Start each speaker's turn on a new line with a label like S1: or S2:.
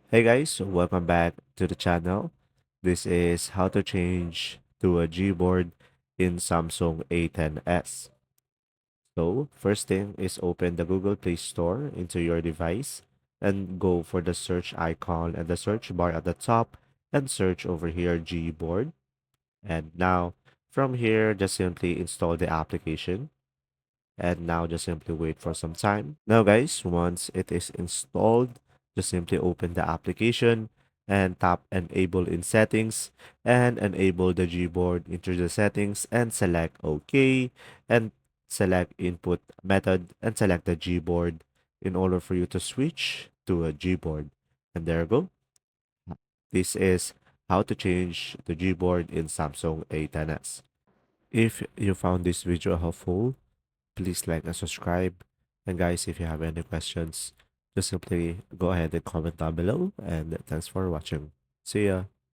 S1: Hey guys, welcome back to the channel. This is how to change to a Gboard in Samsung A10s. So, first thing is open the Google Play Store into your device and go for the search icon and the search bar at the top and search over here Gboard. And now from here, just simply install the application. And now just simply wait for some time. Now guys, once it is installed, just simply open the application and tap enable in settings and enable the Gboard into the settings and select OK and select input method and select the Gboard in order for you to switch to a Gboard. And there you go. This is how to change the Gboard in Samsung A10s. If you found this video helpful, please like and subscribe. And guys, if you have any questions, just simply go ahead and comment down below. And thanks for watching. See ya.